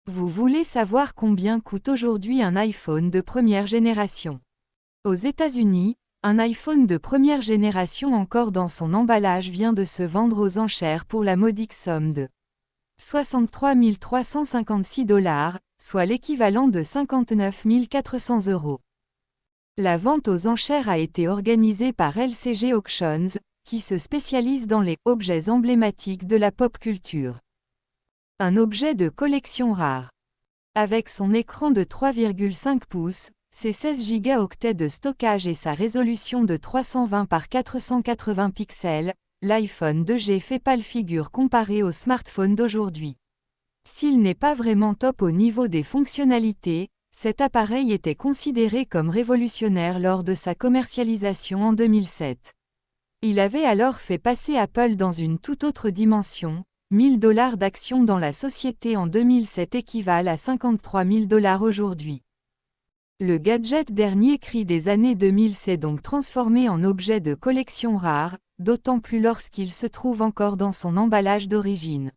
Vous voulez savoir combien coûte aujourd'hui un iPhone de première génération? Aux États-Unis, un iPhone de première génération encore dans son emballage vient de se vendre aux enchères pour la modique somme de 63 356 $, soit l'équivalent de 59 400 €. La vente aux enchères a été organisée par LCG Auctions, qui se spécialise dans les objets emblématiques de la pop culture. Un objet de collection rare. Avec son écran de 3,5 pouces, ses 16 Go de stockage et sa résolution de 320 par 480 pixels, l'iPhone 2G fait pâle figure comparé aux smartphones d'aujourd'hui. S'il n'est pas vraiment top au niveau des fonctionnalités, cet appareil était considéré comme révolutionnaire lors de sa commercialisation en 2007. Il avait alors fait passer Apple dans une toute autre dimension. 1 000 $ d'actions dans la société en 2007 équivalent à 53 000 $ aujourd'hui. Le gadget dernier cri des années 2000 s'est donc transformé en objet de collection rare, d'autant plus lorsqu'il se trouve encore dans son emballage d'origine.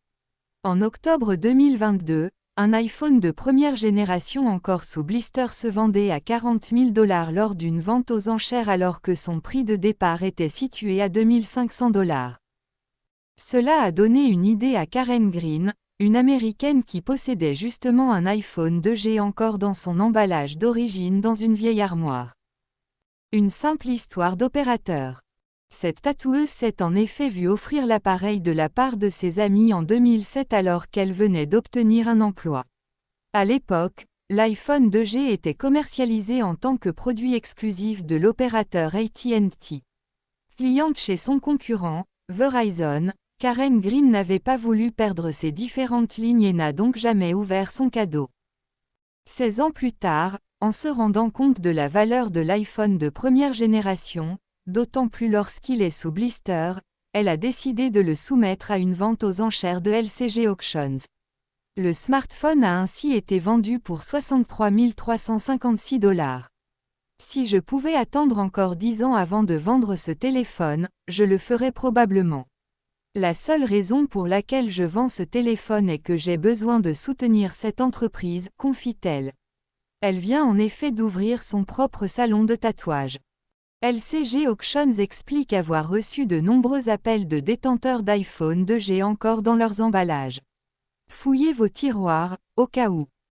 En octobre 2022, un iPhone de première génération encore sous blister se vendait à 40 000 $ lors d'une vente aux enchères alors que son prix de départ était situé à 2 500 $. Cela a donné une idée à Karen Green, une Américaine qui possédait justement un iPhone 2G encore dans son emballage d'origine dans une vieille armoire. Une simple histoire d'opérateur. Cette tatoueuse s'est en effet vue offrir l'appareil de la part de ses amis en 2007 alors qu'elle venait d'obtenir un emploi. À l'époque, l'iPhone 2G était commercialisé en tant que produit exclusif de l'opérateur AT&T. Cliente chez son concurrent, Verizon, Karen Green n'avait pas voulu perdre ses différentes lignes et n'a donc jamais ouvert son cadeau. 16 ans plus tard, en se rendant compte de la valeur de l'iPhone de première génération, d'autant plus lorsqu'il est sous blister, elle a décidé de le soumettre à une vente aux enchères de LCG Auctions. Le smartphone a ainsi été vendu pour 63 356 $. Si je pouvais attendre encore 10 ans avant de vendre ce téléphone, je le ferais probablement. La seule raison pour laquelle je vends ce téléphone est que j'ai besoin de soutenir cette entreprise, confie-t-elle. Elle vient en effet d'ouvrir son propre salon de tatouage. LCG Auctions explique avoir reçu de nombreux appels de détenteurs d'iPhone 2G encore dans leurs emballages. Fouillez vos tiroirs, au cas où.